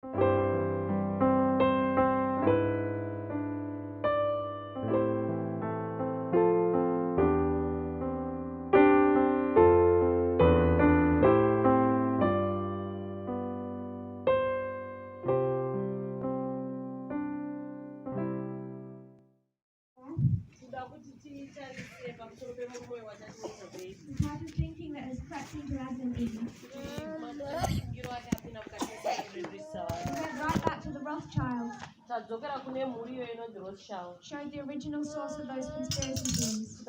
The type of thinking that has crept into Adam Eden. We went right back to the Rothschilds. Showed the original source of those conspiracy theories.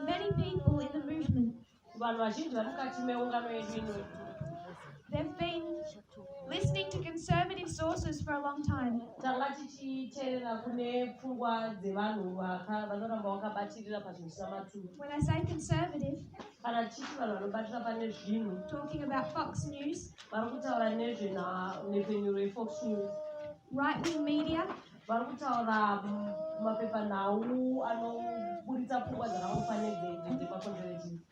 Many people in the movement, they've been listening to conservative sources for a long time. When I say conservative, talking about Fox News, right-wing media,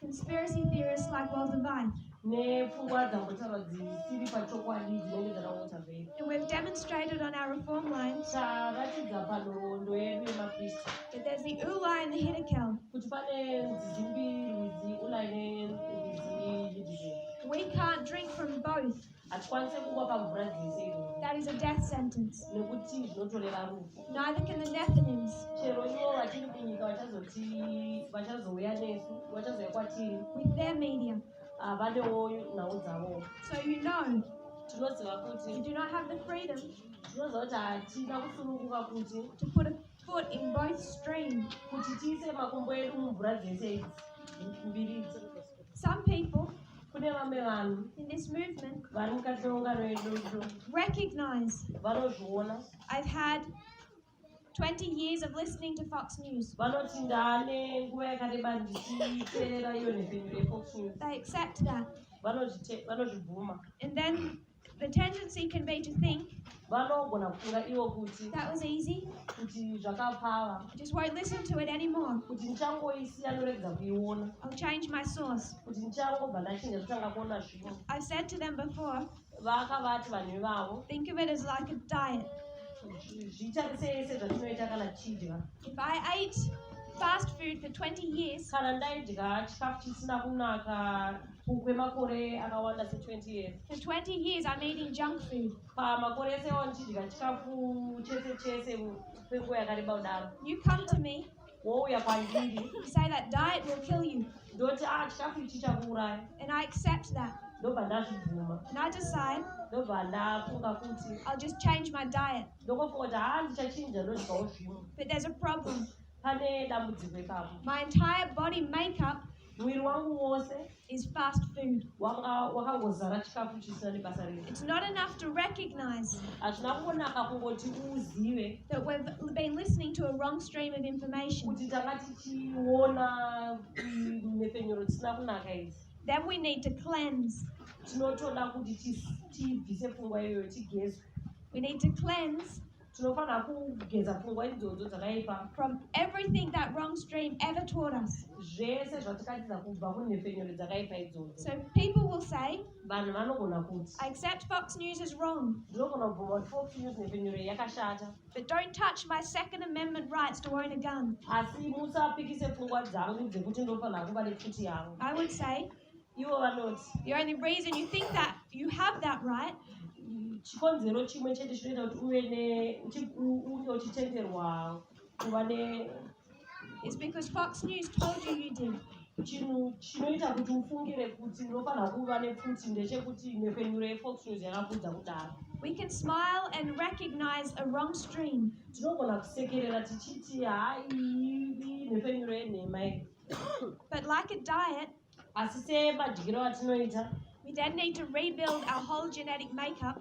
conspiracy theorists like Walter Vine. And we've demonstrated on our reform lines that there's the Ula and the Hiddekel. We can't drink from both. That is a death sentence. Neither can the Nethinims. With their media. So you know, you do not have the freedom to put a foot in both streams. Some people in this movement recognize I've had 20 years of listening to Fox News. They accept that. And then the tendency can be to think that was easy. I just won't listen to it anymore. I'll change my source. I've said to them before, think of it as like a diet. If I ate fast food for 20 years, for 20 years I'm eating junk food. You come to me, you say that diet will kill you. And I accept that. And I decide I'll just change my diet. But there's a problem. My entire body makeup is fast food. It's not enough to recognize that we've been listening to a wrong stream of information. Then we need to cleanse. We need to cleanse from everything that wrong stream ever taught us. So people will say, I accept Fox News is wrong, but don't touch my Second Amendment rights to own a gun. I would say, the only reason you think that you have that right is because Fox News told you did. We can smile and recognize a wrong stream. But like a diet, we then need to rebuild our whole genetic makeup.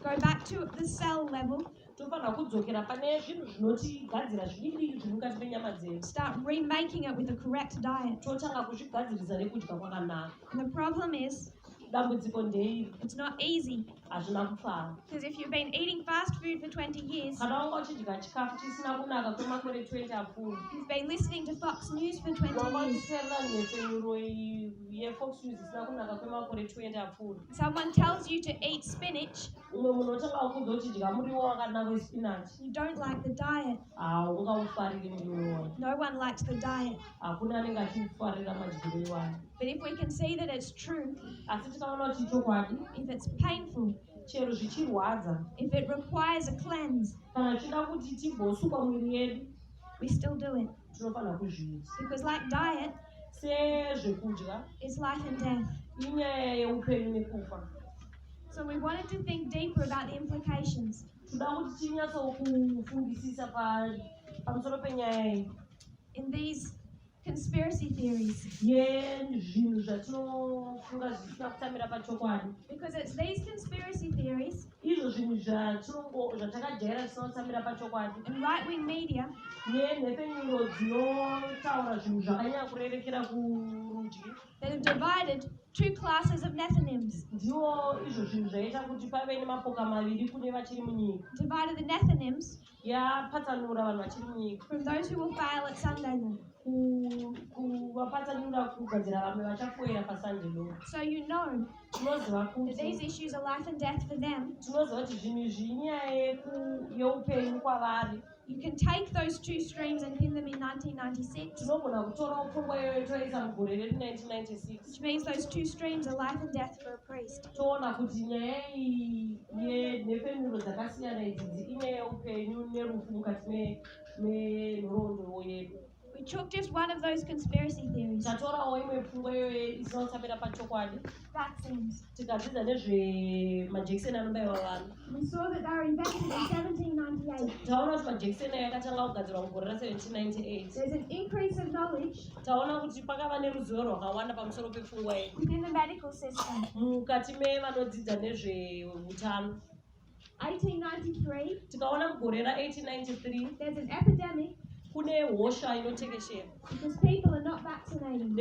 Go back to the cell level. Start remaking it with the correct diet. And the problem is, it's not easy. hazvina kufara. Because if you've been eating fast food for 20 years, kana wanga uchidya chikafu chisina kunaka kwemakore 20 apfuura, you've been listening to Fox News for 20 years, yeFox News isina kunaka kwemakore 20 apfuura, someone tells you to eat spinach, umwe munhu otanga kukuudza kuti dya muriwo wakanaka wespinach, you don't like the diet. Haungaufariri muriwo. No one likes the diet. Hakuna anenge achiufarira madyiro iwayo. But if we can see that it's true, asi tikaona kuti chokwadi, if it's painful, chero zvichirwadza, if it requires a cleanse, kana chida kuti timbosukwa mwiri yedu, we still do it. Tinofanira kuzviita. Because like diet, sezvekudya, it's life and death. Inyaya yeupenyu nekufa. So we wanted to think deeper about the implications. Toda kuti tinyatsokufungisisa pamusoro penyaya iyi. In these conspiracy theories. Because it's these conspiracy theories and right-wing media that have divided two classes of Nethinims. Divided the Nethinims from those who will fail at Sunday law. So you know that these issues are life and death for them. You can take those two streams and pin them in 1996. Which means those two streams are life and death for a priest. We took just one of those conspiracy theories. Vaccines. We saw that they were invented in 1798. There's an increase of knowledge within the medical system. 1893. There's an epidemic. Because people are not vaccinated.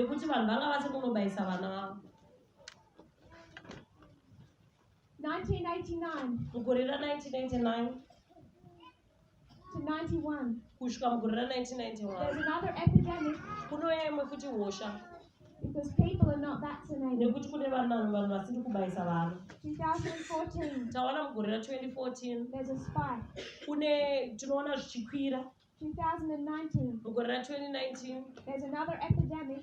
1989 to 91. There's another epidemic. Because people are not vaccinated. 2014. There's a spike. 2019. There's another epidemic.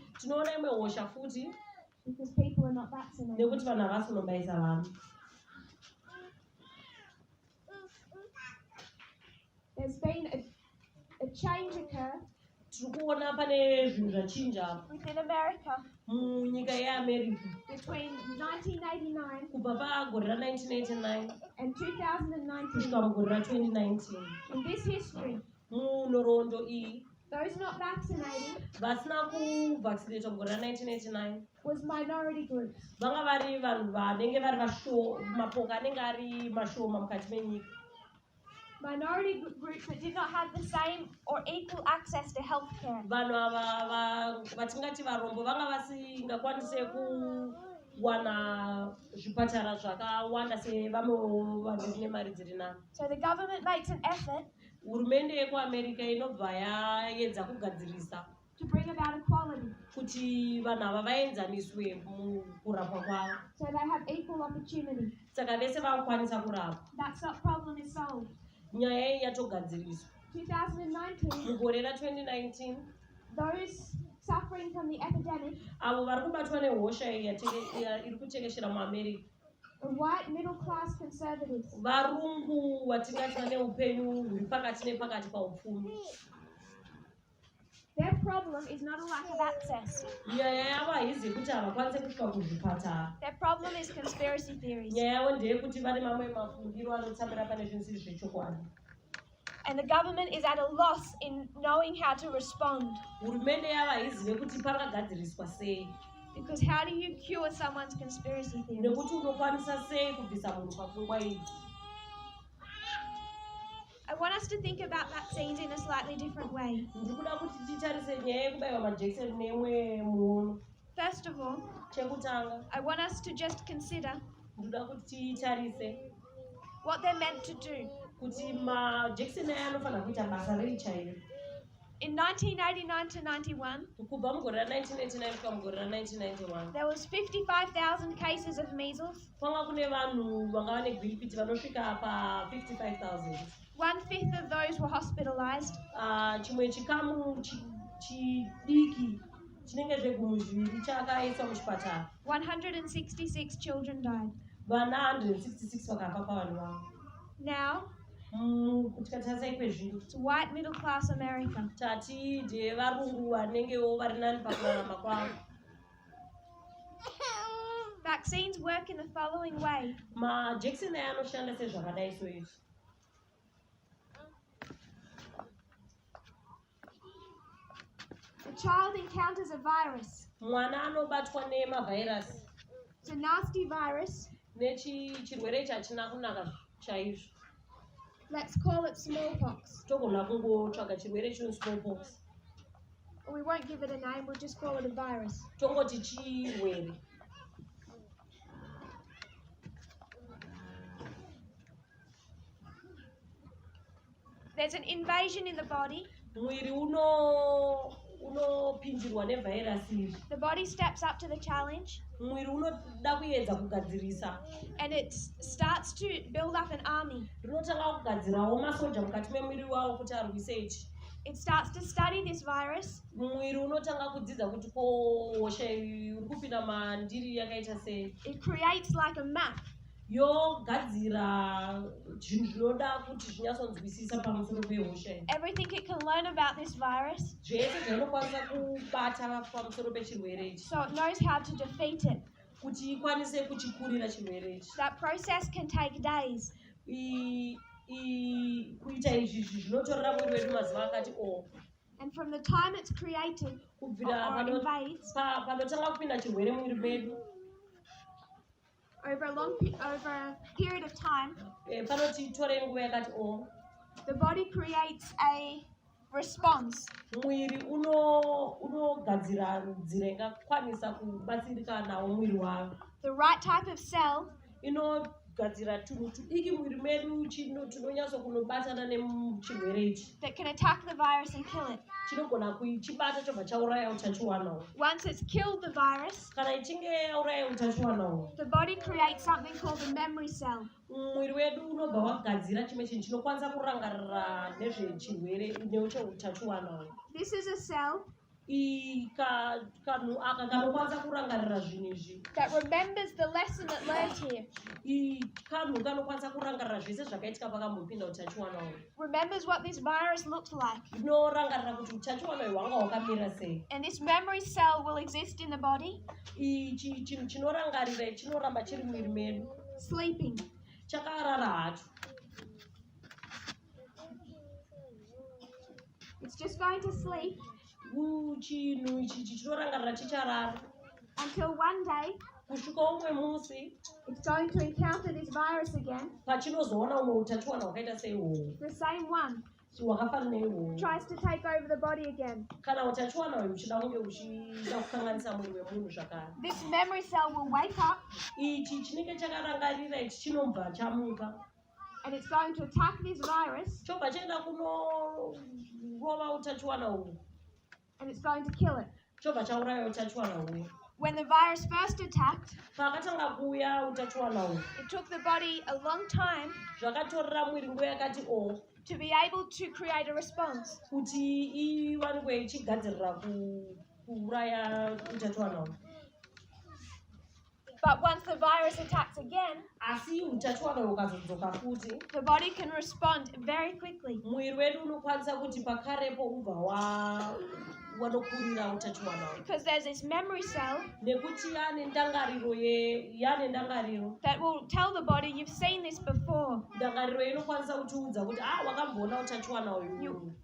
Because people are not vaccinated. There's been a change occur within America between 1989 and 2019. In this history, those not vaccinated was minority groups. Minority groups that did not have the same or equal access to health care. So the government makes an effort to bring about equality. So they have equal opportunity. That problem is solved. 2019, those suffering from the epidemic, white middle class conservatives, their problem is not a lack of access. Their problem is conspiracy theories. And the government is at a loss in knowing how to respond. Because how do you cure someone's conspiracy theories? I want us to think about vaccines in a slightly different way. First of all, I want us to just consider ndoda kuti tarise what they're meant to do. Kuti majekiseni aya anofanira kuita basa rei chairo. In 1989 to 91, kubva mugore ra1989 kusvika mugore ra1991 there was 55,000 cases of measles. Kwanga kune vanhu vanga vane gwirikwiti vanosvika pa 55,000. 1/5 of those were hospitalized. Chimwe chikamu chidiki chinenge zvegumu zviviri chakaiswa muchipatara. 166 children died. Vana 166 vakafa pavanhu vavo. Now, it's white middle class America. Tati ndevarungu vanengewo vari nani pakurarama kwavo. Vaccines work in the following way. Majekiseni aya anoshanda sezvakadai so izvi. The child encounters a virus. Mwana anobatwa nemavhairasi. It's a nasty virus. Nechirwere chachina kunaka chaizvo. Let's call it smallpox. Togona kungotsvaga chirwere chinonzi smallpox. We won't give it a name, we'll just call it a virus. Tongoti chirwere. There's an invasion in the body. Mwiri unopindirwa nevhairasi. The body steps up to the challenge. Mwiri unoda kuedza kugadzirisa. And it starts to build up an army. Rinotanga kugadzirawo masoja mukati memwiri wavo kuti arwise ichi. It starts to study this virus. Mwiri unotanga kudzidza kuti ko hosha iri kupinda mandiri yakaita sei. It creates like a map. Yogadzira zvinhu zvinoda kuti zvinyatsonzwisisa pamusoro pehosha iyi. Everything it can learn about this virus. Zvese zvinokwanisa kubata pamusoro pechirwere ichi. So it knows how to defeat it. Kuti ikwanise kuchikurira chirwere ichi. That process can take days. Kuita izvi zvinotorera mwiri wedu mazuva akati o. And from the time it's created or invades, panotanga kupinda chirwere mwiri medu. Over a period of time, the body creates a response. Mwiri unogadzira nzira ingakwanisa kubatsirika nawo mwiri wavo. The right type of cell inogadzira tunhu tudiki mwiri medu tunonyatso kunobatana nechirwere ichi. That can attack the virus and kill it. Chinogona kuchibata chobva chauraya utachiwanawo. Once it's killed the virus, kana ichinge yauraya utachiwanawo, the body creates something called a memory cell. Mwiri wedu unobva wagadzira chimwe chinhu chinokwanisa kurangarira nezvechirwere necheutachiwanawo. This is a cell kanhu aka kanokwanisa kurangarira zvinhu izvi. That remembers the lesson it learned here. Kanhu kanokwanisa kurangarira zvese zvakaitika pakambopinda utachiwanawo. Remembers what this virus looked like. Inorangarira kuti utachiwanawo hwanga hwakamira sei. And this memory cell will exist in the body. Chinhu chinorangarira chinoramba chiri mwiri medu. Sleeping. Chakarara hacho. It's just going to sleep. Chinhu ichi chinorangarira chicharara. Until one day, kusvika umwe musi, it's going to encounter this virus again. Pachinozoona umwe utachiwana hwakaita seihwohwo. The same one. Hwakafanana neihwohwo. Tries to take over the body again. Kana utachiwana uyu uchida kunge uchida kukanganisa mwiri wemunhu zvakare. This memory cell will wake up. Ichi chinenge chakarangarira ichi chinobva chamuka. And it's going to attack this virus. Chobva chaenda kunorova utachiwana uyu. And it's going to kill it. Chobva chauraya utachiwana uyu. When the virus first attacked, pakatanga kuuya utachiwana uyu, it took the body a long time zvakatorera mwiri nguva yakati to be able to create a response. Kuti iwanikwe ichigadzirira kuuraya utachiwana uyu. But once the virus attacks again, asi utachiwana uyu ukazodzoka futi, the body can respond very quickly. Mwiri wedu unokwanisa kuti pakarepo ubva wanokurira utachiwana uyu. Because there's this memory cell nekuti yane ndangariro that will tell the body, you've seen this before. Ndangariro inokwanisa kutiudza kuti wakamboona utachiwana uyu.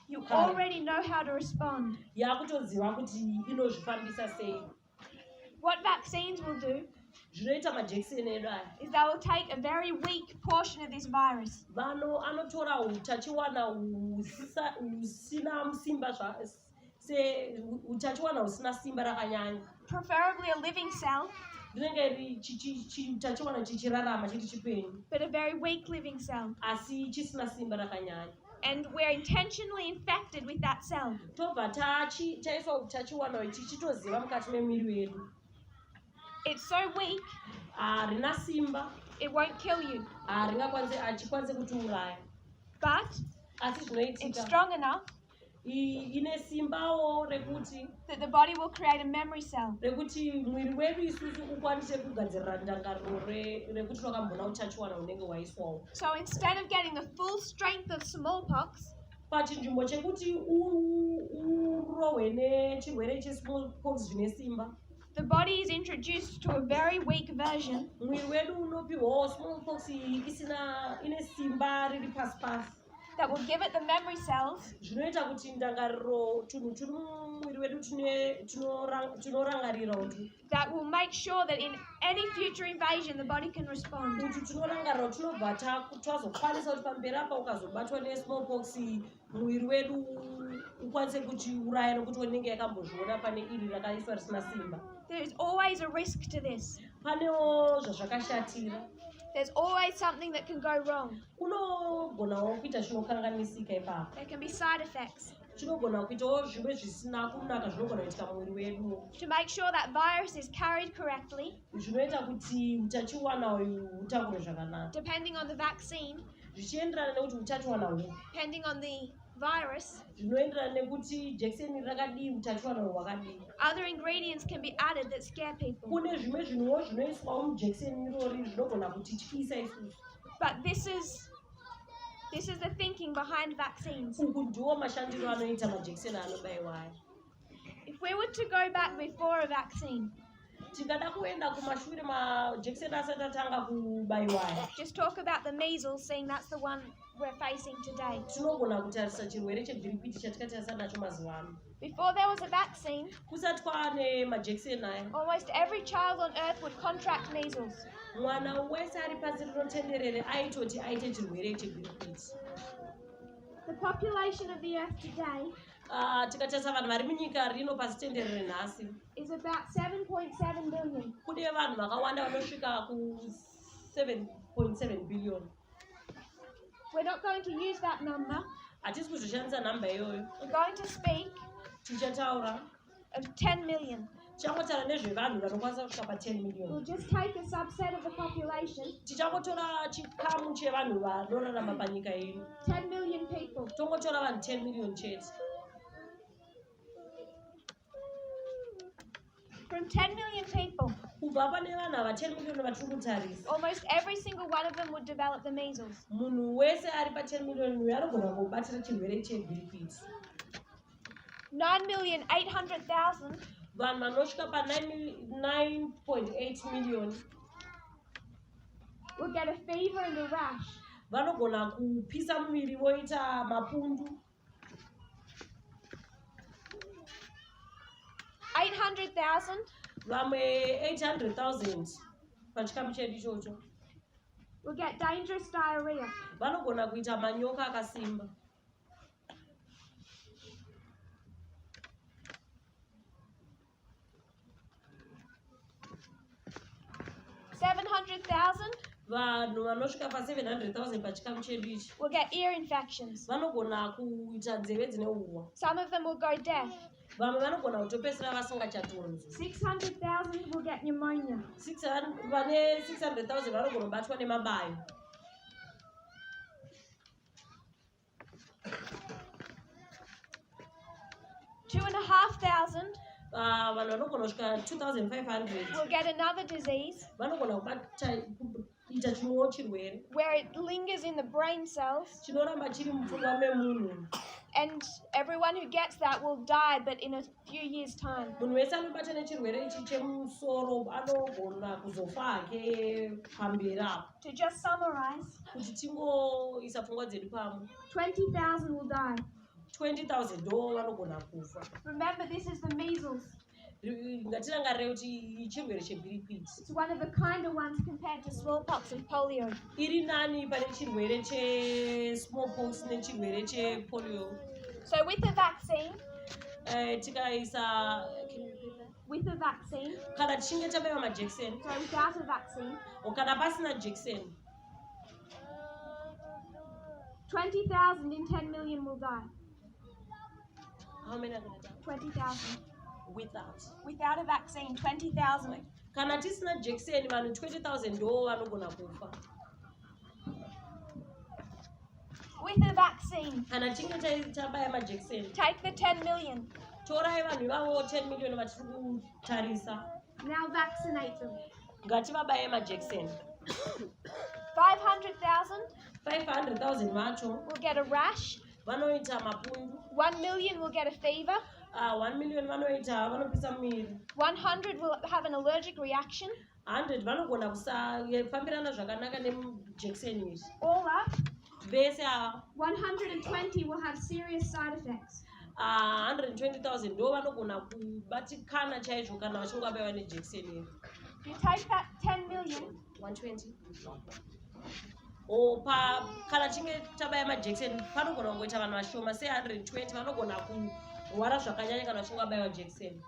You already know how to respond. Yakutoziva kuti inozvifambisa sei. What vaccines will do zvinoita majekiseni edu aya is they will take a very weak portion of this virus. Anotora utachiwana husina simba utachiwana husina simba rakanyanya. Preferably a living cell. rinenge utachiwana chichirarama chiri chipenyu but a very weak living cell. asi chisina simba rakanyanya. And we're intentionally infected with that cell. Tobva taiswa utachiwana ichi chitoziva mukati memwiri wedu. It's so weak, harina simba, it won't kill you. Achikwanise kutiuraya. But Asi it's zvinoitika. strong enough Ine simbawo rekuti that the body will create a memory cell. rekuti mwiri wedu isusu ukwanise kugadzirira ndangariro rekuti wakambona utachiwana unenge waiswawo. So instead of getting the full strength of smallpox, pachinzvimbo chekuti urohwe nechirwere chesmallpox zvine simba, the body is introduced to a very weak version mwiri wedu unopiwawo smallpox ine simba riri pasi pasi that will give it the memory cells zvinoita kuti ndangariro tunhu turi mumwiri wedu tinorangarira utu that will make sure that in any future invasion the body can respond. kuti tinorangarira kuti tinobva twazokwanisa kuti pamberi apa ukazobatwa nesmallpox mwiri wedu ukwanise kuchiuraya nokuti unenge yakambozviona pane iri rakaiswa risina simba. There is always a risk to this. Panewo zvazvakashatira. There's always something that can go wrong. Kunogonawo kuita zvinokanganisika ipapo. There can be side effects. Chinogona kuitawo zvimwe zvisina kunaka zvinogona kuitika mumwiri wedu. To make sure that virus is carried correctly, zvinoita kuti utachiwana uyu utakure zvakanaka. depending on the vaccine, zvichienderana nekuti utachiwana uyu. depending on the virus, zvinoenderana nekuti jekiseni rakadii utachiwana uyu wakadii. other ingredients can be added that scare people. Kune zvimwe zvinhuwo zvinoiswawo mujekiseni irori zvinogona kutityisa isusu. But this is the thinking behind vaccines. Uku ndiwo mashandiro anoita majekiseni anobayiwa aya. If we were to go back before a vaccine, tikada kuenda kumashure majekiseni asati atanga kubayiwa aya. just talk about the measles, saying that's the one we're facing today. Tinogona kutarisa chirwere chegiripiti chatikatarisana nacho mazuva ano. Before there was a vaccine, kusati kwaane majekiseni aya, almost every child on earth would contract measles. mwana wese ari pasi rinotenderere aitoti aite chirwere chegiripiti. The population of the earth today tikatarisa vanhu vari munyika rino pasi tenderere nhasi is about 7.7 billion. kune vanhu vakawanda vanosvika ku7.7 billion. We're not going to use that number. Hatisi kuzoshandisa nhamba iyoyo. We're going to speak Tichataura of 10 million. Tichagotaura nezvevanhu vanokwanisa kusvika pa10 We'll million. just take a subset of the population, Tichagotora chikamu chevanhu vanorarama panyika ino. 10 million people. Tongotora vanhu 10 million chete. From 10 million people, Kubva pane vanhu ava 10 million vatiri kutarisa, almost every single one of them would develop the measles. munhu wese ari pa10 million uyu anogona kubatira chirwere chegiripiti. 9,800,000 vanhu vanosvika pa9.8 million will get a fever and a rash. vanogona kupisa muviri voita mapundu. 800,000 vamwe 800,000 pachikamu chedu ichocho will get dangerous diarrhea. vanogona kuita manyoka akasimba. 700,000 vanhu vanosvika pa700,000 pachikamu chedu ichi will get ear infections. vanogona kuita nzeve dzine urwa. Some of them will go deaf. vamwe vanogona kutopedzisira vasingachatonzwi. 600,000 will get pneumonia. vane 600,000 vanogona kubatwa nemabayo. 2,500 vanhu vanogona kusvika 2,500 will get another disease vanogona kuita chimwewo chirwere where it lingers in the brain cells, chinoramba chiri mupfungwa memunhu. and everyone who gets that will die, but in a few years' time. Munhu wese anobata nechirwere ichi chemusoro anogona kuzofa hake pamberi apo. To just summarize, Kuti tingoisa pfungwa dzedu pamwe. 20,000 will die. 20,000 ndo vanogona kufa. Remember, this is the measles. Ngatirangarire kuti chirwere chegiripiti. It's one of the kinder ones compared to smallpox and polio. Iri nani pane chirwere chesmallpox nechirwere chepolio. So with the vaccine, Tikaisa, can you repeat that? with a vaccine, kana tichinge tabaiwa majekiseni, so without a vaccine, kana pasina jekiseni, 20,000 in 10 million will die. how many are going to die? 20,000. Without a vaccine, 20,000. Kana tisina jekiseni vanhu 20,000 ndo vanogona kufa. With a vaccine, kana tichinge tabaya majekiseni, take the 10 million. torai vanhu ivavo 10 million vatiri kutarisa, Now vaccinate them. ngativabaye majekiseni. 500,000 vacho will get a rash. vanoita mapundu. 1 million will get a fever. 1 million vanopisa muviri. 100 will have an allergic reaction. 100 vanogona kusafambirana zvakanaka nemujekiseni izvi. All up, vese ava 120 will have serious side effects. 120,000 ndo vanogona kubatikana chaizvo kana vachinge vabaiwa nejekiseni iri. You take that 10 million. 120. Kana tichinge tabaya majekiseni panogona kungoita vanhu vashoma se 120 vanogona kurwara zvakanyanya kana vachinge vabaiwa jekiseni.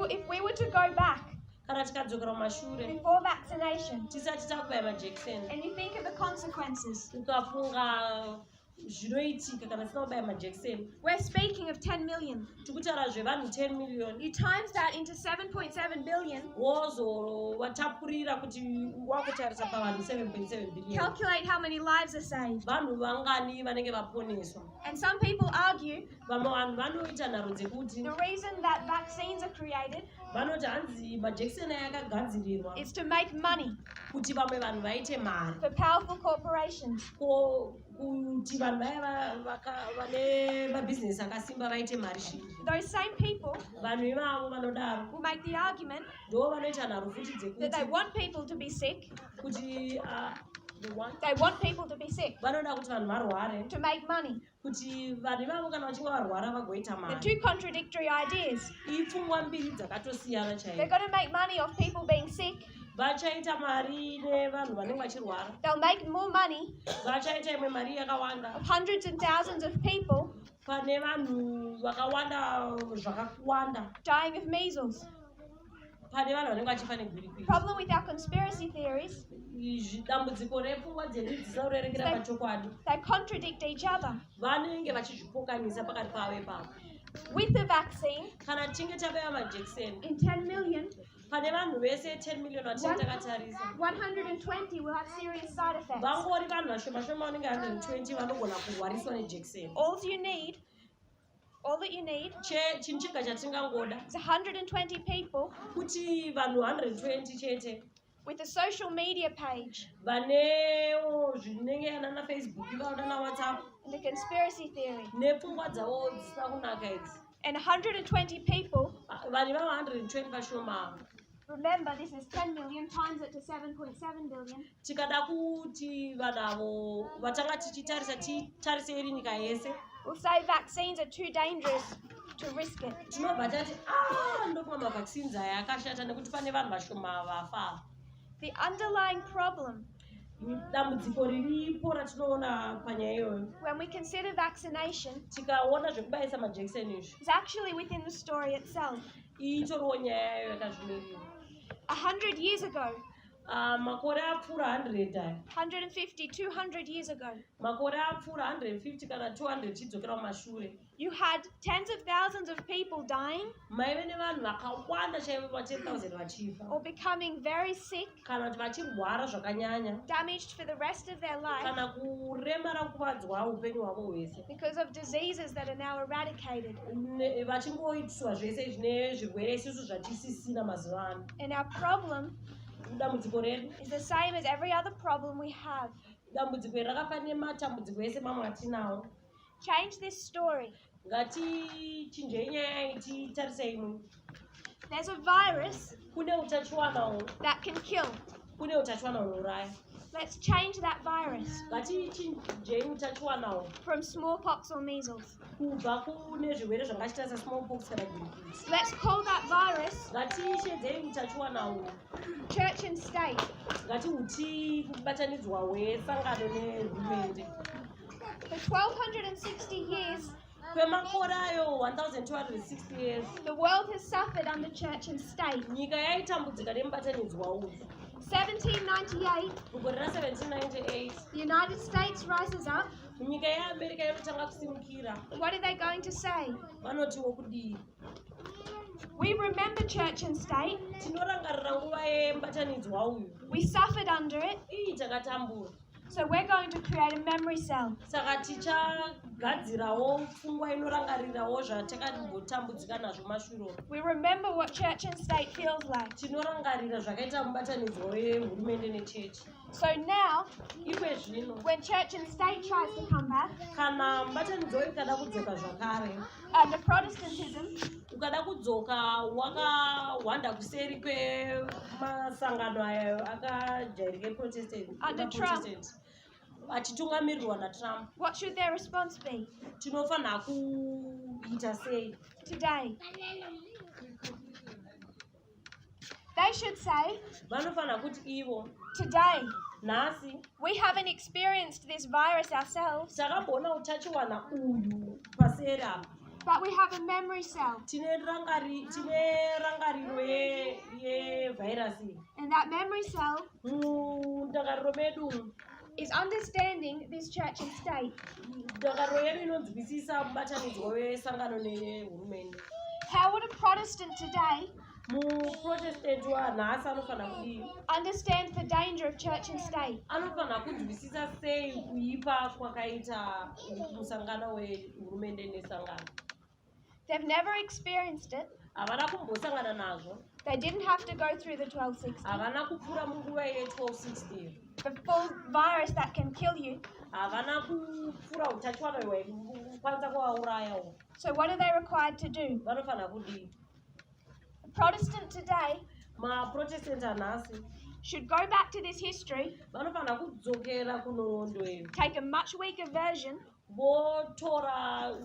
If we were to go back kana tikadzokera mumashure before vaccination, tisati takubaya majekiseni, and you think of the consequences, ukafunga zvinoitika kana tisina kubaya majekiseni, we're speaking of 10 million. tikutaura zvevanhu 10 million. You times that into 7.7 billion. Wozowatapurira kuti wakutarisa pavanhu 7.7 billion. Calculate how many lives are saved. Vanhu vangani vanenge vaponeswa. And some people argue vamwe vanhu vanoita nharo dzekuti the reason that vaccines are created vanoti hanzi majekiseni yakagadzirirwa is to make money kuti vamwe vanhu vaite mari, for powerful corporations. kuti vanhu vane mabhizinesi akasimba vaite mari zhinji. Those same people Vanhu ivavo vanodaro will make the argument ndo vanoita nharo futi that they dzekuti want people to be sick. kuti They want people to be sick vanoda kuti vanhu varware to make money. kuti vanhu ivavo kana vachinge varwara vagoita They're mari. two contradictory ideas. Ipfungwa mbiri dzakatosiyana They're chaizvo. going to make money off people being sick. Vachaita mari nevanhu vanenge vachirwara, They'll make more money vachaita imwe mari yakawanda of hundreds and thousands of people pane vanhu vakawanda zvakawanda, dying of measles. pane vanhu vanenge vachifa negwirikwiti. Problem with our conspiracy theories, Dambudziko repfungwa dzedu dzisarorerekera pachokwadi, they contradict each other. vanenge vachizvipokanisa pakati pavo ipapo. With the vaccine, Kana tichinge tabaiwa majekiseni in 10 million, pane vanhu vese 10 million vatinenge takatarisa, 120 will have serious side effects. vangori vanhu vashoma shoma vanenge 120 vanogona kurwariswa nejekiseni. All that you need Chinhu chega chatingangoda is 120 people kuti vanhu 120 chete with a social media page vanewo zvinenge ana Facebook vaona na WhatsApp and a conspiracy theory, nepfungwa dzavo dzisina kunaka idzi, and 120 people. vanhu ivavo 120 vashoma. Remember, this is 10 million times it to 7.7 billion. Tikada kuti vanhu avo vatanga titarise iri nyika yese, We'll say vaccines are too dangerous to risk it. tinobva tati ndokumwa mavaccines aya akashata nekuti pane vanhu vashoma vafa. The underlying problem Dambudziko riripo ratinoona panyaya iyoyo when we consider vaccination tikaona zvekubaisa majekiseni izvi, is actually within the story itself. itoriwo nyaya yayo yakazvimirirwa. 100 years ago, Makore apfuura 100 aya, 150, 200 years ago, makore apfuura 150 kana 200 chidzokera mumashure, you had tens of thousands of people dying maive nevanhu vakawanda chaivo pa 10,000 vachifa or becoming very sick, kana kuti vachirwara zvakanyanya damaged for the rest of their life kana kuremara kuvadzwa upenyu hwavo hwese, because of diseases that are now eradicated. vachingoitiswa zvese zvine zvirwere isusu zvatisisina mazuva ano. And our problem Dambudziko redu, is the same as every other problem we have. dambudziko iri rakafanira nematambudziko ese mamwe atinawo. Change this story. Ngatichinjei nyaya iyi titarise imwe. There's a virus Kune utachiwana that can kill. unouraya. Let's change that virus Ngatichinjei utachiwana from smallpox or measles. kubva kune zvirwere zvakaita sesmallpox kana gwirikwiti. Let's call that virus Ngatishedzei utachiwana church and state. ngatihuti kubatanidzwa hwesangano nehurumende. For 1260 years, kwemakore ayo 1260 years the world has suffered under church and state. nyika yaitambudzika nemubatanidzwa uyu. 1798, mugore ra1798 the United States rises up. nyika yeamerica inotanga kusimukira. What are they going to say? vanotiwo kudii? We remember church and state. tinorangarira nguva yemubatanidzwa uyu. We suffered under it. takatambura. So we're going to create a memory cell. saka tichagadzirawo pfungwa inorangarirawo zvatakambotambudzika nazvo mashure. We remember what church and state feels like. tinorangarira zvakaita mubatanidzwa wehurumende nechechi. So now, iwe zvino when church and state tries to come back, kana mubatanidzwa ikada kudzoka zvakare under Protestantism, ukada kudzoka wakawanda kuseri kwemasangano ayo akajairike Under Trump. achitungamirirwa naTrump, what should their response be? tinofanira kuita sei? Today, they should say, vanofanira kuti ivo today, nhasi we haven't experienced this virus ourselves, takamboona utachiwana uyu paseri apa, but we have a memory cell. tine rangariro yevhairasi. And that memory cell mundangariro medu is understanding this church and state. ndangariro yedu inonzwisisa mubatanidzwa wesangano nehurumende. How would a Protestant today muprotestant wanhasi anofanira kudii? understand the danger of church and state? anofanira kunzwisisa sei kuipa kwakaita musangano wehurumende nesangano. They've never experienced it. havana kumbosangana nazvo. They didn't have to go through the 1260. havana kupfuura munguva ye1260. The full virus that can kill you. havana kupfuura utachiwana hwekukwanisa kuvaurayawo. So what are they required to do? vanofanira kudii? A Protestant today maprotestant anhasi should go back to this history, vanofanira kudzokera kunorondo iyo, take a much weaker version, votora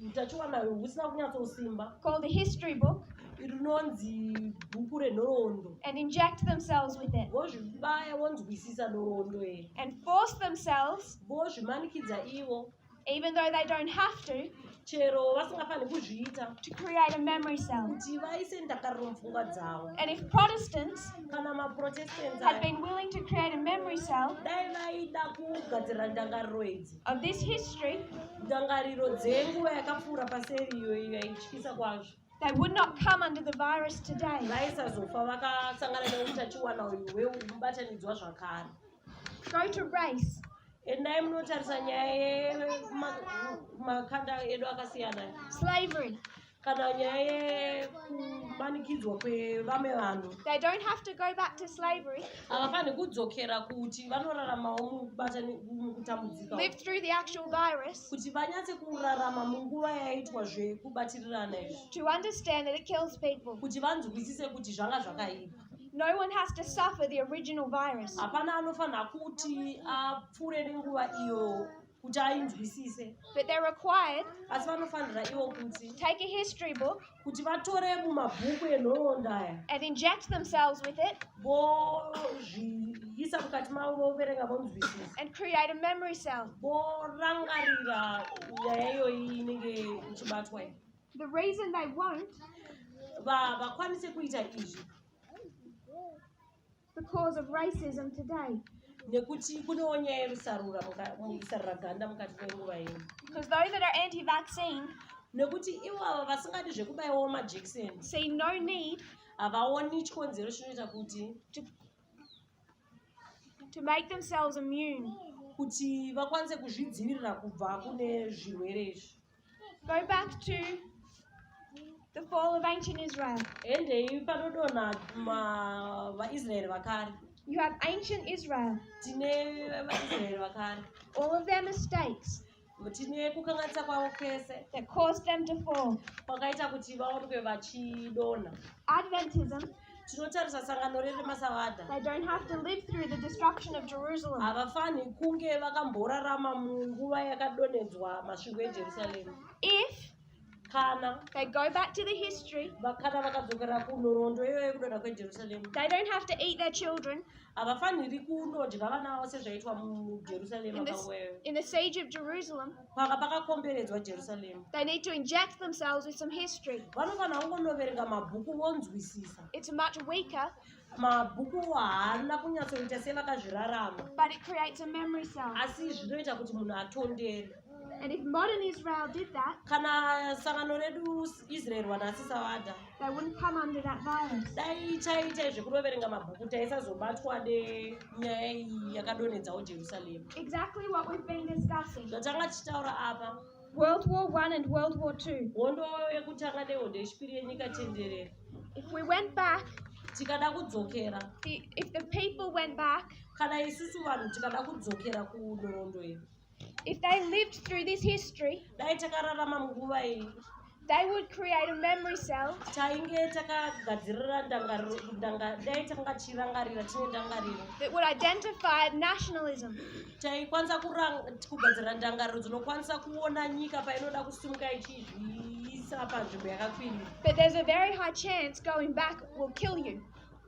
utachiwana husina kunyatsosimba called a history book, rinonzi bhuku renhoroondo, and inject themselves with it, vozvibaya vonzwisisa nhoroondo iyi, and force themselves, vozvimanikidza ivo even though they don't have to chero vasingafaniri kuzviita, create a memory cell. kuti vaise ndakariro mupfungwa dzavo. And if Protestants kana maprotestants had been willing to create a memory cell dai vaida kugadzira ndangariro idzi, of this history, ndangariro dzenguva yakapfuura paseri iyoyo yaityisa kwazvo, they would not come under the virus today. vaisazofa vakasangana neutachiwana uyu hwemubatanidzwa zvakare. Go to race. endai munotarisa nyaya yemakanda edu akasiyana, Slavery. kana nyaya yekumanikidzwa kwevamwe vanhu. They don't have to go back to slavery. havafaniri kudzokera kuti vanoraramawo mukutambudzika, Live through the actual virus kuti vanyatse kurarama munguva yaitwa zvekubatirirana izvi, to understand that it kills people. kuti vanzwisise kuti zvanga zvakaipa. No one has to suffer the original virus. hapana anofanira kuti apfuure nenguva iyo kuti ainzwisise, But they're required asi vanofanira ivo kuti to take a history book kuti vatore mumabhuku enhoroondo aya and inject themselves with it vozviisa mukati mavo, voverenga, vonzwisisa, and create a memory cell. vorangarira nyaya iyoyi inenge ichibatwa iyi. The reason they won't, vakwanise kuita izvi because of racism today. nekuti kunewo nyaya yerusarura ganda mukati menguva ino, Because those that are anti-vaccine nekuti ivo ava vasingadi zvekubaiwawo majekiseni see no need havaoni chikonzero chinoita kuti to make themselves immune. kuti vakwanise kuzvidzivirira kubva kune zvirwere izvi. Go back to the fall of ancient Israel. endei panodonha vaisraeri vakare. You have ancient Israel, tine vaisraeri vakare, all of their mistakes tine kukanganisa kwavo kwese that caused them to fall. kwakaita kuti vaonekwe vachidonha. Adventism, tinotarisa sangano remasavadha, they don't have to live through the destruction of Jerusalem. havafaniri kunge vakamborarama munguva yakadonhedzwa masvingo ejerusarema. If they go back to the history. kana vakadzokera kunhoroondo iyoyo kudonha kwejerusarema, They don't have to eat their children. havafaniri kundodya vana vavo sezvaitwa mujerusarema panguvayo. In the siege of Jerusalem, paka pakakomberedzwa jerusarema, they need to inject themselves with some history. vanofanira kungonoverenga mabhuku vonzwisisa. It's much weaker, mabhuku haana kunyatsoita sevakazvirarama, but it creates a memory cell. asi zvinoita kuti munhu atondere. And if modern Israel did that, kana sangano redu Israel wanasi savada, they wouldn't come under that virus. dai chaita zvekunoverenga mabhuku taisazobatwa nenyaya iyi yakadonhedzawo Jerusalem. Exactly what we've been discussing. zvatanga tichitaura apa, World War I and World War II. hondo yekutanga nehondo yechipiri yenyika tenderere. If we went back, tikada kudzokera, if the people went back, kana isusu vanhu tikada kudzokera kunhoroondo iyi, if they lived through this history, dai takararama munguva iyi, they would create a memory cell tainge takagadzirira dai tanga chirangarira tine ndangariro, that would identify nationalism. taikwanisa kugadzira ndangariro dzinokwanisa kuona nyika painoda kusimuka ichizviisa panzvimbo yakakwirira. But there's a very high chance going back will kill you.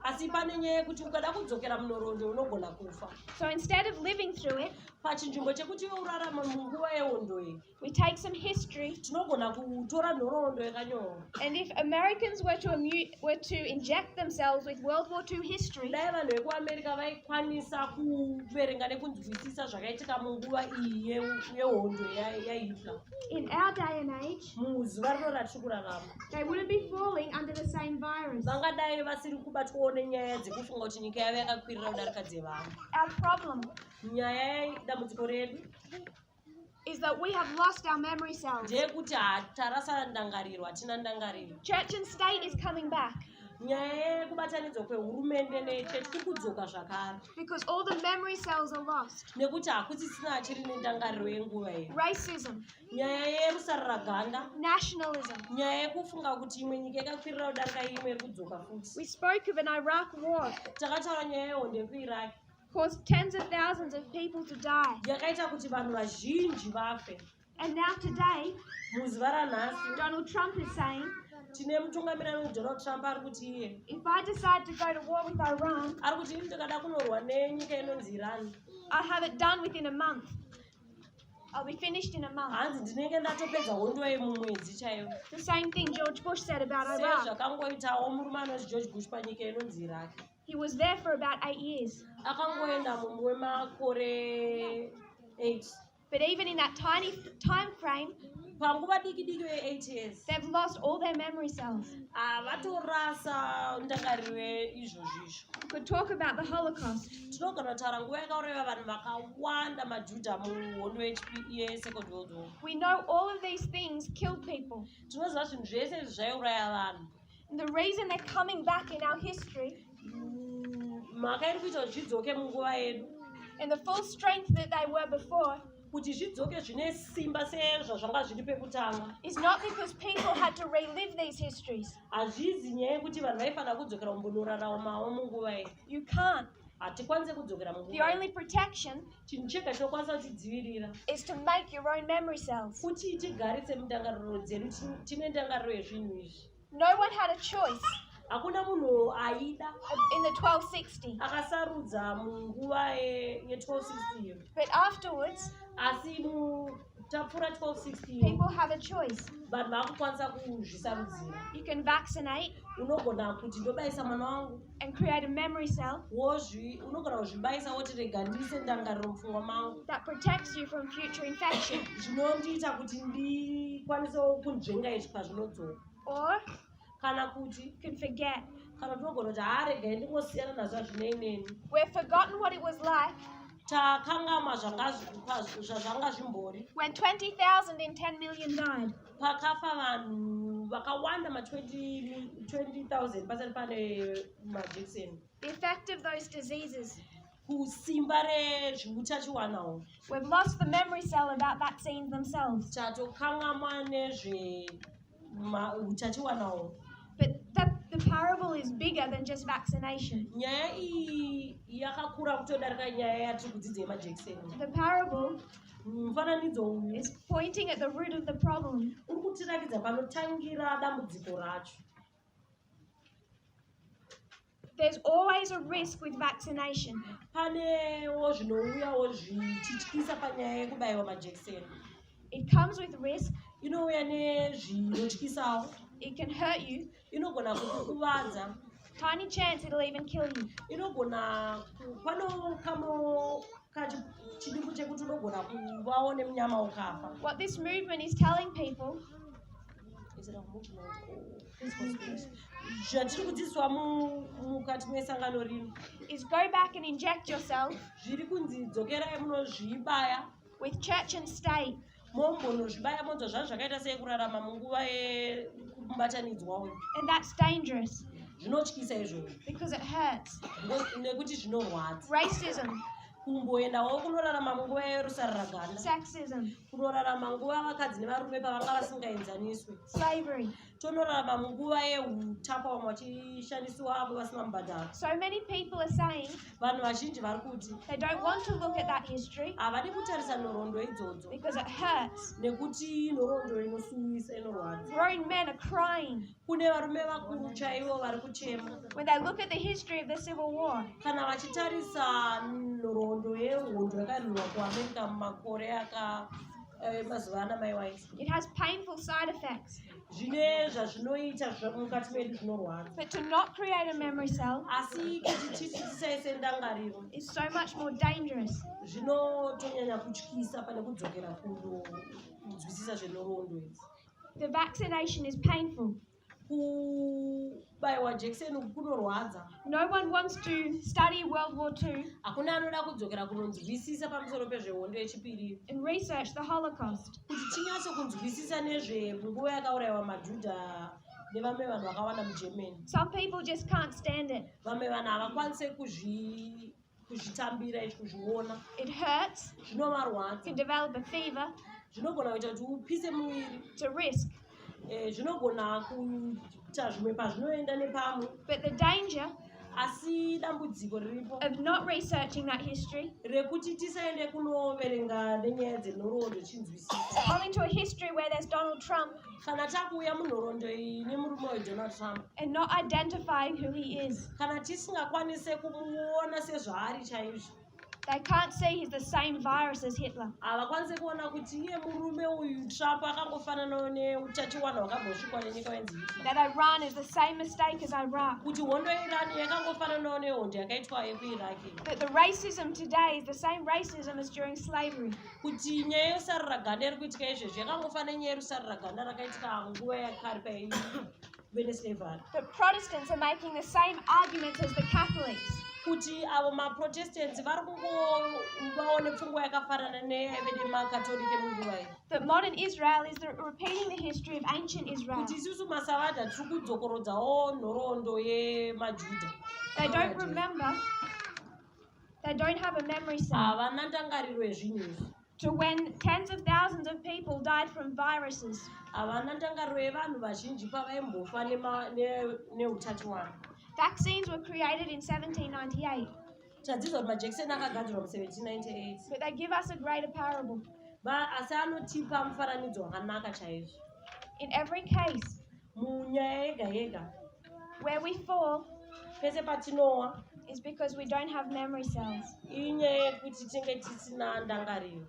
asi pane nyaya yekuti ukada kudzokera munhoroondo unogona kufa. So instead of living through it, pachinzvimbo chekuti iwe urarama munguva yehondo iyi, we take some history. tinogona kutora nhoroondo yakanyorwa. And if Americans were to inject themselves with World War II history, dai vanhu vekuamerica vaikwanisa kuverenga nekunzwisisa zvakaitika munguva iyi yehondo yaHitler, in our day and age, muzuva rino ratiri kurarama, they wouldn't be falling under the same virus. vangadai vasiri kubatwawo nenyaya dzekufunga kuti nyika yavo yakakwirira kudarika dzevanhu. Our problem nyaya yedambudziko redu is that we have lost our memory cells. ndeyekuti tarasa ndangariro, hatina ndangariro. Church and state is coming back nyaya yekubatanidzwa kwehurumende nechechi kuri kudzoka zvakare, because all the memory cells are lost. nekuti hakusisina achiri nendangariro yenguva iyi. Racism, nyaya yerusarira ganda, nationalism. nyaya yekufunga kuti imwe nyika yakakwirira kudarika imwe iri kudzoka futi. We spoke of an Iraq war takataura nyaya yehondo yekuiraq, caused tens of thousands of people to die. yakaita kuti vanhu vazhinji vafe. And now today, muzuva ranhasi Donald Trump is saying, tine mutungamiriri weDonald Trump ari kuti iye if I decide to go to war with Iran, ari kuti ini ndikada kunorwa nenyika inonzi Iran, I'll have it done within a month. I'll be finished in a month. hanzi ndinenge ndatopedza hondo iyi mumwedzi chaiwo. The same thing George Bush said about Iraq. sezvakangoitawo murume anonzi George Bush panyika inonzi Iraq. He was there for about 8 years. akangoenda mumwe wemakore 8. But even in that tiny time frame, panguva diki diki ye8 years they've lost all their memory cells. vatorasa ndangariro izvozvizvo. We could talk about the Holocaust. tinogona kutaura nguva yakauraiwa vanhu vakawanda majudha muhondo yeSecond World War. We know all of these things killed people. tinoziva zvinhu zvese izvi zvaiuraya vanhu. And the reason they're coming back in our history, mhaka iri kuita kuti zvidzoke munguva yedu, in the full strength that they were before, kuti zvidzoke zvine simba sezvazvanga zviri pekutanga, is not because people had to relive these histories. hazvizi nyaya yekuti vanhu vaifanira kudzokera kumbonoraramawo munguva iyi. You can't. hatikwanisi kudzokera The munguva only protection chinhu chega chinokwanisa kutidzivirira is to make your own memory cells. kuti tigarise mundangariro dzedu tine ndangariro yezvinhu izvi. No one had a choice hakuna munhu aida in the 1260. akasarudza munguva ye1260 iyo, But afterwards, asi tapfuura 1260 people have a choice. vanhu vakukwanisa kuzvisarudzira. You can vaccinate unogona kuti ndobayisa mwana wangu and create a memory cell unogona kuzvibayisa woti rega ndiise ndangariro mupfungwa mangu that protects you from future infection. zvinondiita kuti ndikwanisewo kunzvenga izvi pazvinodzoka. Or kana kuti you can forget. kana tinogona kuti haregai ndingosiyana nazvo zvine We've forgotten what it was like takangama zvazvanga zvimbori when 20,000 in 10 million died. pakafa vanhu vakawanda ma20,000 pasati pane majekiseni. The effect of those diseases. kusimba rezviutachiwanawo. We've lost the memory cell about vaccines themselves. tatokangama nezveutachiwanawo. But the parable is bigger bigger than just vaccination. Nyaya iyi yakakura kutodarika nyaya yatiri kudzidza yemajekiseni. The parable Mufananidzo uyu is pointing at the root of the problem. uri kutirakidza panotangira dambudziko racho. There's always a risk with vaccination. Panewo zvinouyawo zvichityisa panyaya yekubayiwa majekiseni. It comes with risk. Inouya nezvinotyisawo. It can hurt you. Inogona kukuvadza. Tiny chance it'll even kill you. Inogona pano kamo chidiku chekuti unogona kuvawo nemunyama ukafa. What this movement is telling people zvatiri kudzidziswa mukati mesangano rino is go back and inject yourself zviri kunzi dzokerai munozvibaya with church and state. mombonozvibaya monzwa zvazvo zvakaita sei kurarama munguva yekubatanidzwa uyu. And that's dangerous Zvinotyisa izvozvo because it hurts. nekuti zvinorwadza. Racism, Kumboendawo kunorarama munguva yerusaruraganda, sexism, kunorarama nguva vakadzi nevarume pavanga vasingaenzaniswi, slavery. tonorarama munguva yeutapa vamwe vachishandisiwa avo vasina mubhadharo. So many people are saying Vanhu vazhinji vari kuti they don't want to look at that history havadi kutarisa nhoroondo idzodzo because it hurts. nekuti nhoroondo inosuwisa, inorwadza. Grown men are crying Kune varume vakuru chaivo vari kuchema when they look at the history of the Civil War. kana vachitarisa nhoroondo yehondo yakarwirwa kuamerica mumakore mazuva ana maiwaisi. It has painful side effects. Zvine zvazvinoita mukati medu zvinorwadza. But to not create a memory cell Asi kuti tisaise ndangariro is so much more dangerous. zvinotonyanya kutyisa pane kudzokera kunzwisisa zvenhoroondo idzi. The vaccination is painful. Kubayiwa jekiseni kunorwadza. No one wants to study World War II Hakuna anoda kudzokera kunonzwisisa pamusoro pezvehondo yechipiri and research the Holocaust. kuti tinyatso kunzwisisa nezvenguva yakaurayiwa majudha nevamwe vanhu vakawanda mugermany. Some people just can't stand it. Vamwe vanhu havakwanise kuzvitambira ichi, kuzviona. It hurts. You Zvinovarwadza, can develop a fever. zvinogona kuita kuti upise muviri, It's a risk. zvinogona kuita zvimwe pazvinoenda nepamwe. But the danger Asi dambudziko riripo of not researching that history, rekuti tisaende kunoverenga nenyaya dzenhoroondo chinzwisisa. going to a history where there's Donald Trump Kana takuuya munhoroondo iyi nemurume weDonald Trump, and not identifying who he is. kana tisingakwanise kumuona sezvaari chaizvo, They can't see he's the same virus as Hitler. havakwanise kuona kuti iye murume uyu Trump akangofananawo neutachiwana hwakambosvikwa nenyika yenzi Hitler, That Iran is the same mistake as Iraq. kuti hondo yeIran yakangofananawo nehondo yakaitwa yekuiraki, That the racism today is the same racism as during slavery. kuti nyaya yerusaruraganda iri kuitika izvezvi yakangofana nyaya yerusaruraganda rakaitika nguva yakare paive neslavery, That Protestants are making the same arguments as the Catholics. kuti avo maprotestants vari kungovawo nepfungwa yakafanana neyaive nemakatolike munguva iyi, That modern Israel is repeating the history of ancient Israel. kuti isusu masavadha tiri kudzokorodzawo nhoroondo yemajudha. They don't remember. They don't have a memory cell Havana ndangariro yezvinhu izvi, to when tens of thousands of people died from viruses. havana ndangariro yevanhu vazhinji pavaimbofa neutachiwana. Vaccines were created in 1798, Tadzidza kuti majekiseni akagadzirwa mu1798, but they give us a greater parable. asi anotipa mufananidzo wakanaka chaizvo. In every case Munyaya yega yega, where we fall pese patinowa, is because we don't have memory cells. inyaya yekuti tinenge tisina ndangariro.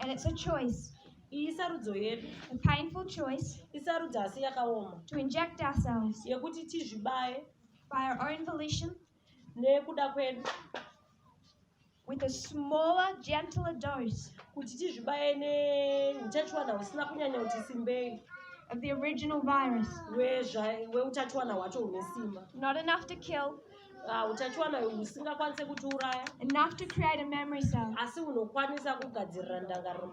And it's a choice, Iyi sarudzo yedu, a painful choice, isarudzo asi yakaoma, to inject ourselves yekuti tizvibaye by our own volition nekuda kwedu, with a smaller, gentler dose kuti tizvibaye neutachiwana husina kunyanya kuti simbei, of the original virus. weutachiwana hwacho hune simba. Not enough to kill, Utachiwana husingakwanise kutiuraya, enough to create a memory cell. asi unokwanisa kugadzirira ndangariro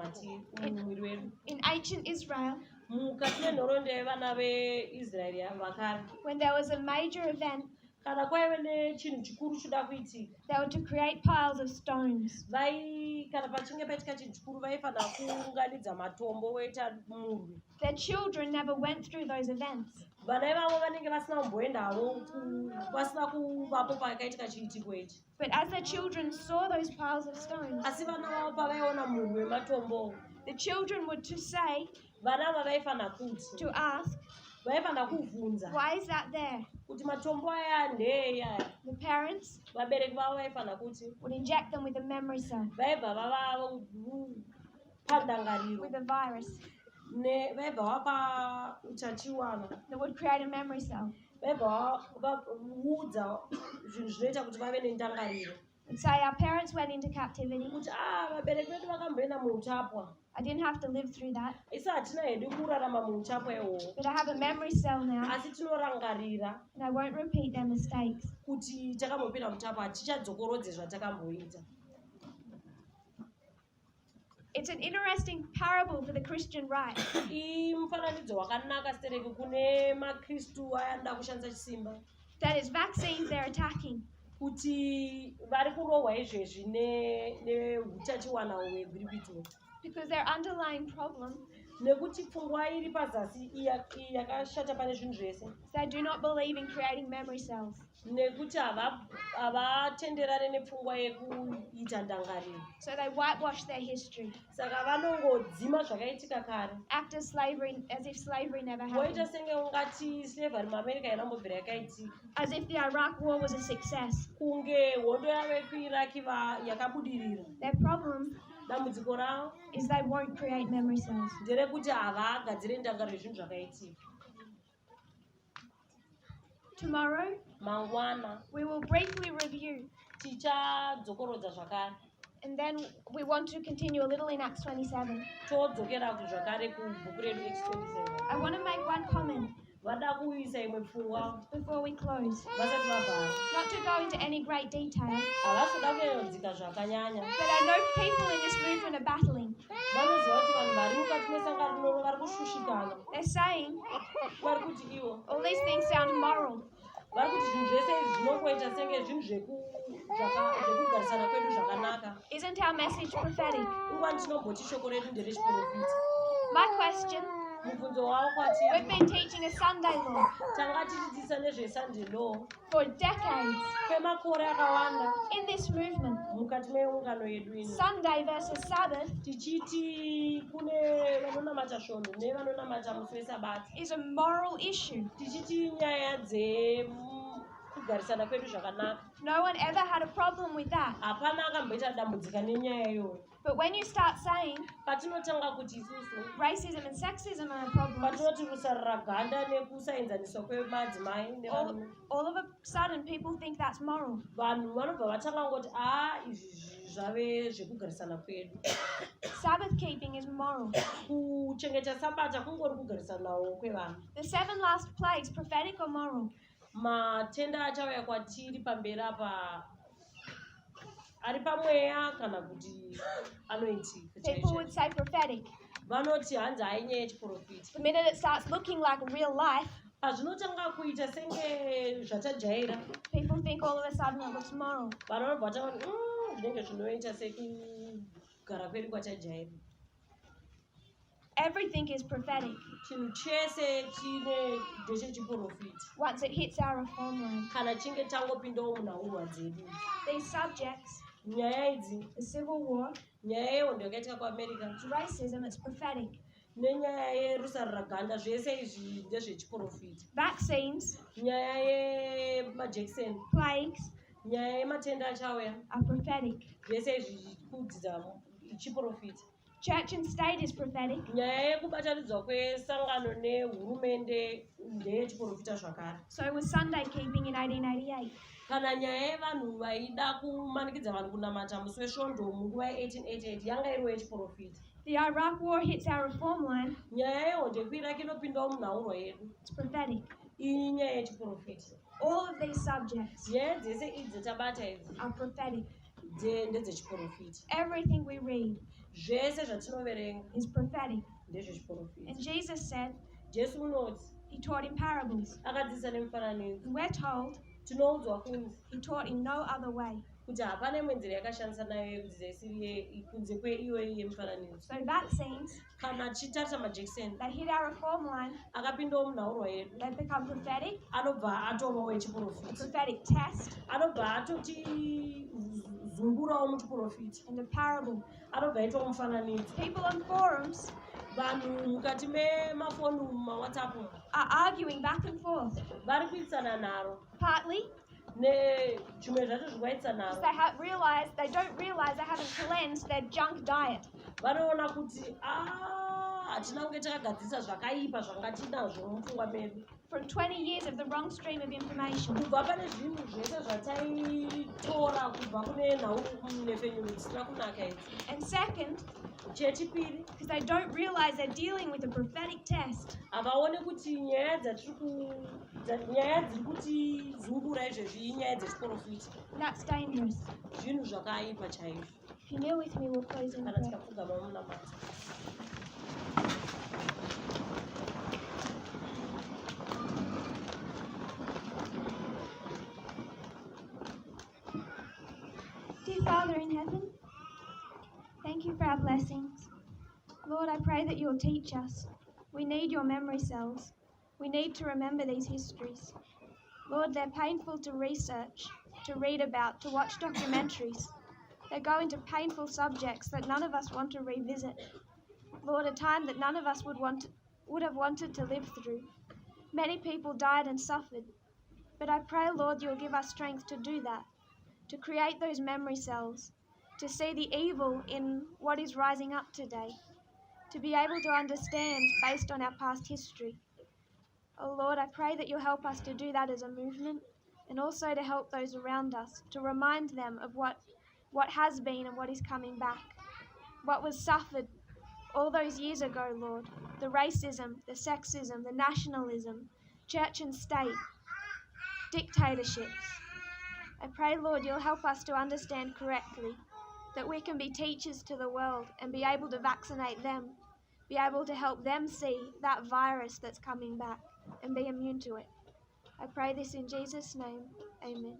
mumwiri wedu. In ancient Israel, Mukati menhoroondo yevana veIsraeri vakare, when there was a major event, kana kwaive nechinhu chikuru choda kuitika, they were to create piles of stones. kana pachinge paitika chinhu chikuru vaifanira kuunganidza matombo voita murwi. Their children never went through those events. Vana ivavo vanenge vasina kumboendavo, vasina kuvapo pakaitika chiitiko ichi. But as their children saw those piles of stones, Asi vana vavo pavaiona murwi wematombo, the children would to say, vana ava vaifanira kuti, to ask, vaifanira kuvhunza why is that there? kuti matombo aya ndeeyaya. The parents Vabereki vavo vaifanira kuti would inject them with a memory cell, vaibva vapandangariro, with a virus vaibva vapa utachiwana, that would create a memory cell. vaibva vaudza zvinhu zvinoita kuti vave nendangariro. And say, our parents went into captivity. Kuti vabereki vedu vakamboenda muutapwa, I didn't have to live through that. isi hatina hedu kurarama muutapwa ihwohwo, But I have a memory cell now, asi tinorangarira and I won't repeat their mistakes. kuti takambopinda mutapwa hatichadzokorodze zvatakamboita. It's an interesting parable for the Christian right. Mufananidzo wakanaka stereki kune makristu ayanda kushandisa chisimba, That is vaccines they're attacking. kuti vari kurohwa izvezvi neutachiwana hwegwirikwiti, Because their underlying problem nekuti pfungwa iri pazasi yakashata pane zvinhu zvese, they do not believe in creating memory cells. nekuti havatenderane nepfungwa yekuita ndangariro. So they whitewash their history, Saka vanongodzima zvakaitika kare, act as if slavery never voita happened, senge ungati slavery muamerica inambobvira yakaitika, as if the Iraq war was a success. kunge hondo yavo yekuiraki yakabudirira. Their problem Dambudziko ravo is they won't create memory cells. nderekuti havagadzire ndangariro yezvinhu zvakaitika. Tomorrow, Mangwana we will briefly review, tichadzokorodza zvakare, and then we want to continue a little in Acts 27. todzokera zvakare kubhuku redu Acts 27. I want to make one comment Vada kuisa imwe pfungwa before we close. vasati vavhara, Not to go into any great detail, havasvoda kuendodzika zvakanyanya. but I know people in this movement are battling. Vanoziva kuti vanhu vari mukati mesangano rinoro vari kushushikana, They're saying, vari kuti ivo all these things sound moral. vari kuti zvinhu zvese izvi zvinongoita senge zvinhu zvekugarisana kwedu zvakanaka. Isn't our message prophetic? Ingwani tinomboti shoko redu nderechiprofita. My question, Mubvunzo wavo we've kwatiri, been teaching a Sunday law tanga tichidzidzisa nezvesunday law for decades kwemakore akawanda in this movement. mukati meungano yedu ino, Sunday versus Sabbath tichiti kune vanonamata svondo nevanonamata musi weSabata, is a moral issue. tichiti nyaya dzekugarisana kwedu zvakanaka. No one ever had a problem with that. Hapana akamboita dambudzika nenyaya iyoyo. But when you start saying Patinotanga kuti isusu, racism and sexism are problems, patinoti rusarira ganda nekusaenzaniswa kwemadzimai nevarume, all of a sudden people think that's moral. vanhu vanobva vatanga ngoti izvi zvave zvekugarisana kwedu. Sabbath keeping is moral. Kuchengeta sabata kungori kugarisanawo kwevanhu. The 7 last plagues, prophetic or moral? Matenda achauya kwatiri pamberi apa ari pamweya kana kuti anoitika. People would say prophetic. Vanoti hanzi hainyaya yechiprofita. The minute it starts looking like real life, Pazvinotanga kuita senge zvatajaira, people think all of a sudden it looks moral. vanhu vanobva vatanga kuti zvinenge zvinoita sekugara kwedu kwatajaira. Everything is prophetic Chinhu chese chine ndechechiprofita once it hits our reform line. kana chinge tangopindawo munhaurwa dzedu. These subjects, Nyaya idzi, the Civil War, nyaya yehondo yakaitika kuAmerica racism, it's prophetic. nenyaya yerusarira ganda, zvese izvi ndezvechiprofita. Vaccines, Nyaya yemajekiseni, plagues nyaya yematenda achauya, are prophetic. zvese izvi kudzidza chiprofita. Church and state is prophetic. Nyaya yekubatanidzwa kwesangano nehurumende ndeyechiprofita zvakare. So was Sunday keeping in 1888. Kana nyaya yevanhu vaida kumanikidza vanhu kunamata musi wesvondo munguva ye1888 yanga iriwo yechiprofita. The Iraq War hits our reform line, Nyaya yehondo yekuiraki inopindawo munhaurwa yedu, it's prophetic. iyi nyaya yechiprofita. All of these subjects Nyaya dzese idzi tabata idzi are prophetic. ndedzechiprofita. Everything we read Zvese zvatinoverenga is prophetic. ndezvechiprofita. And Jesus said, Jesu unoti he taught in parables. akadzidzisa nemifananidzo. And we're told Tinoudzwa kunzi he taught in no other way. kuti hapana imwe nzira yakashandisa nayo yekudzidzisa isiri kunze kweiyoyi yemufananidzo. So vaccines, Kana achitarisa majekiseni they hit our reform line, akapindawo munhaurwa yedu they become prophetic, anobva atovawo a wechiprofiti, prophetic test, anobva atotizungurawo muchiprofiti, and a parable. anobva aitawo mufananidzo. People on forums Vanhu mukati memafoni mumawhatsapp are arguing back and forth, vari kuitsana nharo partly nezvimwe zvacho zvikuvaitsa because nharo. they don't realize they haven't cleansed their junk diet. Vanoona kuti hatina kunge takagadzirisa zvakaipa zvanga tinazvo mupfungwa medu. From 20 years of the wrong stream of information. Kubva pane zvinhu zvese zvataitora kubva kune nhaunefenyu dzisina kunaka idzi. And second, Chechipiri, because they don't realize they're dealing with a prophetic test. havaone kuti nyaya dziri kutizungura izvezvi inyaya dzechiprofiti, That's dangerous. zvinhu zvakaipa chaizvo. If you kneel with me, we'll close in Kana prayer. tikapfugama munamata. Dear Father in heaven, thank you for our blessings. Lord, I pray that you'll teach us. We need your memory cells. We need to remember these histories. Lord, they're painful to research, to read about, to watch documentaries. They go into painful subjects that none of us want to revisit. Lord, a time that none of us would have wanted to live through. Many people died and suffered. But I pray, Lord, you'll give us strength to do that, to create those memory cells, to see the evil in what is rising up today, to be able to understand based on our past history. Oh Lord, I pray that you'll help us to do that as a movement, and also to help those around us, to remind them of what has been and what is coming back, what was suffered all those years ago, Lord, the racism, the sexism, the nationalism, church and state, dictatorships. I pray, Lord, you'll help us to understand correctly, that we can be teachers to the world and be able to vaccinate them, be able to help them see that virus that's coming back and be immune to it. I pray this in Jesus' name. Amen.